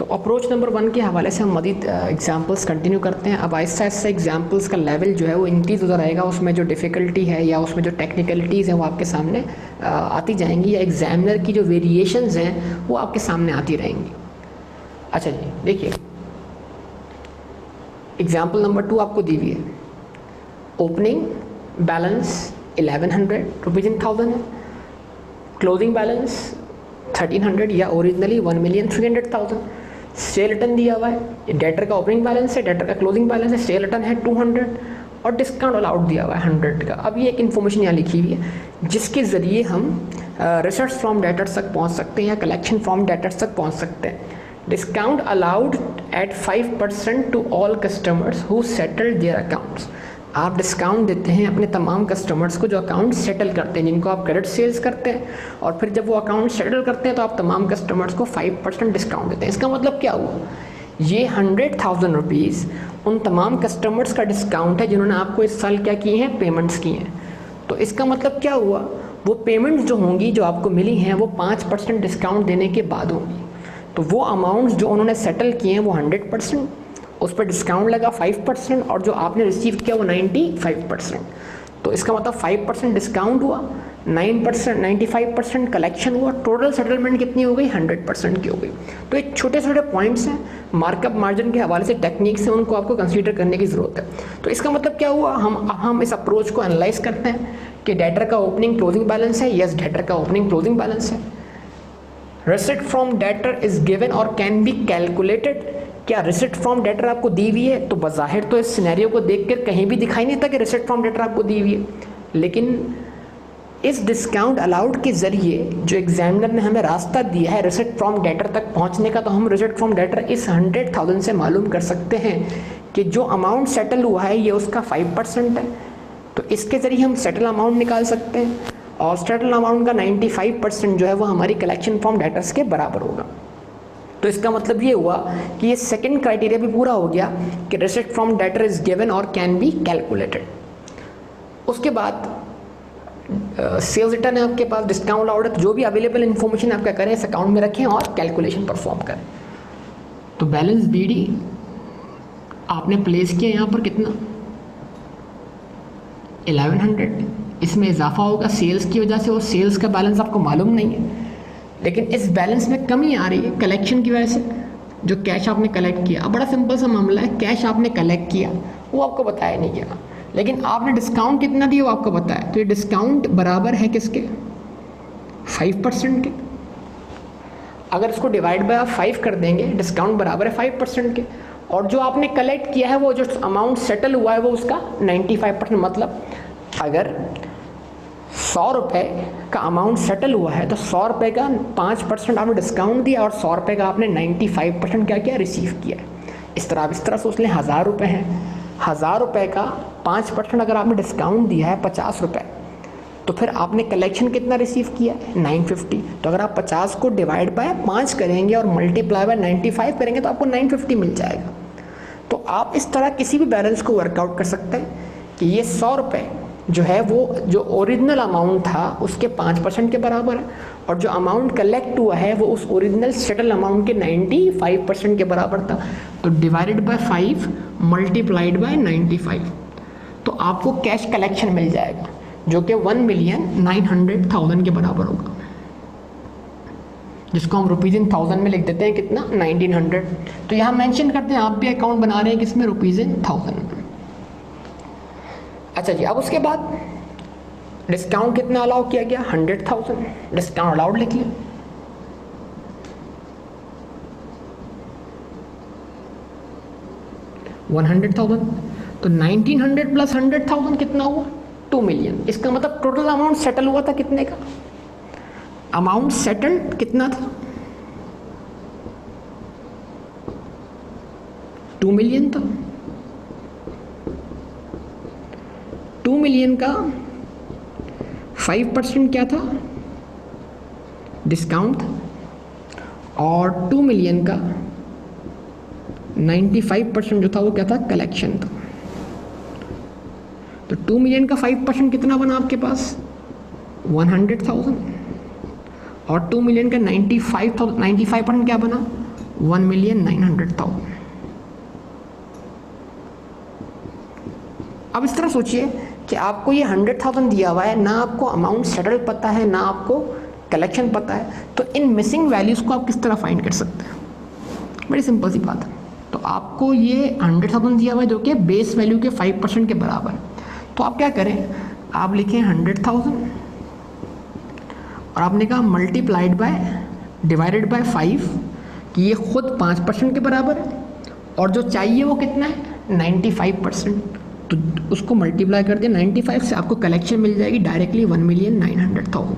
तो approach number 1 के हवाले से हम मज़ीद एग्जांपल्स कंटिन्यू करते हैं। अब आहिस्ता आहिस्ता एग्जांपल्स का लेवल जो है वो इंक्रीज़ होता रहेगा, उसमें जो डिफ़िकल्टी है या उसमें जो टेक्निकलिटीज़ हैं वो आपके सामने आती जाएंगी, या एग्जामिनर की जो वेरिएशंस हैं वो आपके सामने आती रहेंगी। अच्छा जी, देखिए एग्जाम्पल नंबर 2 आपको दी हुई है। ओपनिंग बैलेंस 1100 रुपीज़ इन 1000 है, क्लोजिंग बैलेंस 1300 या ओरिजिनली 1,300,000। सेल रिटर्न दिया हुआ है, डेटर का ओपनिंग बैलेंस है, डेटर का क्लोजिंग बैलेंस है, सेल रिटर्न है 200 और डिस्काउंट अलाउड दिया हुआ है 100 का। अब ये एक इन्फॉर्मेशन यहाँ लिखी हुई है जिसके ज़रिए हम रिसर्च फ्रॉम डेटर्स तक पहुँच सकते हैं या कलेक्शन फ्रॉम डेटर्स तक पहुँच सकते हैं। Discount allowed at 5% to all customers who settled their accounts. आप डिस्काउंट देते हैं अपने तमाम कस्टमर्स को जो अकाउंट सेटल करते हैं, जिनको आप क्रेडिट सेल्स करते हैं, और फिर जब वो अकाउंट सेटल करते हैं तो आप तमाम कस्टमर्स को 5% डिस्काउंट देते हैं। इसका मतलब क्या हुआ? ये 100,000 रुपीज़ उन तमाम कस्टमर्स का डिस्काउंट है जिन्होंने आपको इस साल क्या किए हैं, पेमेंट्स किए हैं। तो इसका मतलब क्या हुआ? वो पेमेंट्स जो होंगी, जो आपको मिली हैं, वो 5% डिस्काउंट देने के बाद होंगी। तो वो अमाउंट्स जो उन्होंने सेटल किए हैं वो 100%, उस पर डिस्काउंट लगा 5%, और जो आपने रिसीव किया वो 95%। तो इसका मतलब 5% डिस्काउंट हुआ, 9% 95% कलेक्शन हुआ, टोटल सेटलमेंट कितनी हो गई? 100% की हो गई। तो ये छोटे छोटे पॉइंट्स हैं, मार्कअप मार्जिन के हवाले से टेक्निक्स हैं, उनको आपको कंसीडर करने की ज़रूरत है। तो इसका मतलब क्या हुआ? हम इस अप्रोच को एनालाइज करते हैं कि डेटर का ओपनिंग क्लोजिंग बैलेंस है। यस, डेटर का ओपनिंग क्लोजिंग बैलेंस है। Receipt from debtor is given और कैन बी कैलकुलेटेड। क्या रिसिप्ट फ्रॉम डेटर आपको दी हुई है? तो बज़ाहिर तो इस सिनेरियो को देखकर कहीं भी दिखाई नहीं था कि रिसिप्ट फ्रॉम डेटर आपको दी हुई है, लेकिन इस डिस्काउंट अलाउड के ज़रिए जो एग्जामिनर ने हमें रास्ता दिया है रिसिप्ट फ्रॉम डेटर तक पहुंचने का, तो हम रिसिप्ट फ्रॉम डेटर इस 100,000 से मालूम कर सकते हैं कि जो अमाउंट सेटल हुआ है ये उसका 5% है। तो इसके ज़रिए हम सेटल अमाउंट निकाल सकते हैं, और सेटल अमाउंट का 95% जो है वो हमारी कलेक्शन फ्रॉम डेटर्स के बराबर होगा। तो इसका मतलब ये हुआ कि ये सेकंड क्राइटेरिया भी पूरा हो गया कि receipt from debtor is given और कैन बी कैलकुलेटेड। उसके बाद सेल्स रिटर्न है आपके पास, डिस्काउंट अलाउड है, तो जो भी अवेलेबल इन्फॉर्मेशन आपका करें इस अकाउंट में रखें और कैलकुलेशन परफॉर्म करें। तो बैलेंस बीडी आपने प्लेस किया यहाँ पर कितना? 1100। इसमें इजाफा होगा सेल्स की वजह से, और सेल्स का बैलेंस आपको मालूम नहीं है, लेकिन इस बैलेंस में कमी आ रही है कलेक्शन की वजह से। जो कैश आपने कलेक्ट किया, बड़ा सिंपल सा मामला है, कैश आपने कलेक्ट किया वो आपको बताया नहीं गया, लेकिन आपने डिस्काउंट कितना दिया वो आपको बताया। तो ये डिस्काउंट बराबर है किसके? 5% के। अगर इसको डिवाइड बाय 5 कर देंगे, डिस्काउंट बराबर है 5% के, और जो आपने कलेक्ट किया है वो जो अमाउंट सेटल हुआ है वो उसका 95%। मतलब अगर 100 रुपये का अमाउंट सेटल हुआ है तो 100 रुपये का 5% आपने डिस्काउंट दिया, और 100 रुपये का आपने 95% क्या किया? रिसीव किया है। इस तरह सोच लें, 1000 रुपये हैं, 1000 रुपये का 5% अगर आपने डिस्काउंट दिया है 50 रुपये, तो फिर आपने कलेक्शन कितना रिसीव किया है? 950। तो अगर आप 50 को डिवाइड बाय 5 करेंगे और मल्टीप्लाई बाय 95 करेंगे तो आपको 950 मिल जाएगा। तो आप इस तरह किसी भी बैलेंस को वर्कआउट कर सकते हैं कि ये 100 रुपये जो है वो जो ओरिजिनल अमाउंट था उसके 5% के बराबर है, और जो अमाउंट कलेक्ट हुआ है वो उस ओरिजिनल सेटल अमाउंट के 95% के बराबर था। तो डिवाइडेड बाय 5 मल्टीप्लाइड बाय 95, तो आपको कैश कलेक्शन मिल जाएगा जो कि 1,900,000 के बराबर होगा, जिसको हम रुपीज़ इन 1000 में लिख देते हैं कितना? 1900। तो यहाँ मेंशन करते हैं, आप भी अकाउंट बना रहे हैं किसमें? रुपीज़ इन 1000 में। अच्छा जी, अब उसके बाद डिस्काउंट कितना अलाउ किया गया? 100,000। डिस्काउंट अलाउड लिख लिया। $100,000, तो 1900 प्लस 100,000 कितना हुआ? 2 मिलियन। इसका मतलब टोटल अमाउंट सेटल हुआ था कितने का? अमाउंट सेटल्ड कितना था? 2 मिलियन था। 2 मिलियन का 5% क्या था? डिस्काउंट, और 2 मिलियन का 95% जो था वो क्या था? कलेक्शन था। तो 2 मिलियन का 5% कितना बना आपके पास? 100,000, और 2 मिलियन का 95% क्या बना? 1,900,000। अब इस तरह सोचिए कि आपको ये 100,000 दिया हुआ है, ना आपको अमाउंट सेटल पता है, ना आपको कलेक्शन पता है, तो इन मिसिंग वैल्यूज़ को आप किस तरह फाइंड कर सकते हैं? बड़ी सिंपल सी बात है। तो आपको ये 100,000 दिया हुआ है जो कि बेस वैल्यू के 5% के बराबर है। तो आप क्या करें, आप लिखें 100,000 और आपने कहा मल्टीप्लाइड बाय डिवाइडेड बाय 5 कि ये खुद 5% के बराबर है और जो चाहिए वो कितना है, 95%। तो उसको मल्टीप्लाई कर दिया 95 से, आपको कलेक्शन मिल जाएगी डायरेक्टली 1,900,000।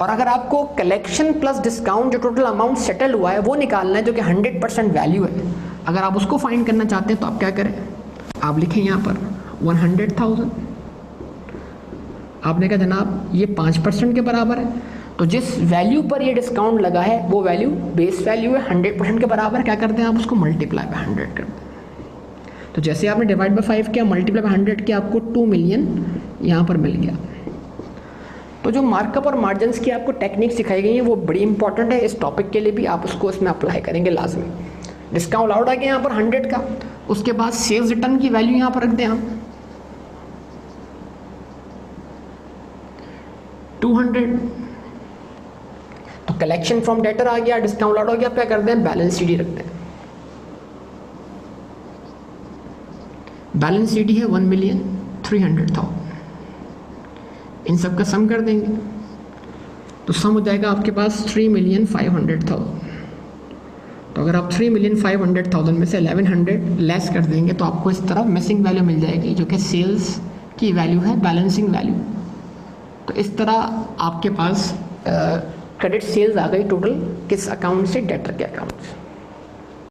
और अगर आपको कलेक्शन प्लस डिस्काउंट जो टोटल अमाउंट सेटल हुआ है वो निकालना है जो कि 100% वैल्यू है, अगर आप उसको फाइंड करना चाहते हैं तो आप क्या करें, आप लिखें यहाँ पर 100,000। आपने कहा जनाब ये 5% के बराबर है, तो जिस वैल्यू पर ये डिस्काउंट लगा है वो वैल्यू बेस वैल्यू है, 100% के बराबर। क्या करते हैं आप उसको मल्टीप्लाई बाय 100 कर दें। तो जैसे आपने डिवाइड बाय 5 किया, मल्टीप्लाई बाय 100 किया, आपको 2 मिलियन यहाँ पर मिल गया। तो जो मार्कअप और मार्जिन्स की आपको टेक्निक सिखाई गई है वो बड़ी इंपॉर्टेंट है इस टॉपिक के लिए भी, आप उसको इसमें अप्लाई करेंगे लाजमी। डिस्काउंट आउट आ गया यहाँ पर 100 का, उसके बाद सेल्स रिटर्न की वैल्यू यहाँ पर रख दें हम 200। तो कलेक्शन फ्रॉम डेटर आ गया, डिस्काउंट आउट हो गया, आप क्या करते हैं बैलेंस शीट रखते हैं। बैलेंस शीट है 1,300,000। इन सब का सम कर देंगे तो सम हो जाएगा आपके पास 3,500,000। तो अगर आप 3,500,000 में से 1,100 लेस कर देंगे तो आपको इस तरह मिसिंग वैल्यू मिल जाएगी जो कि सेल्स की वैल्यू है, बैलेंसिंग वैल्यू। तो इस तरह आपके पास क्रेडिट सेल्स आ गई टोटल किस अकाउंट से, डेटर के अकाउंट से।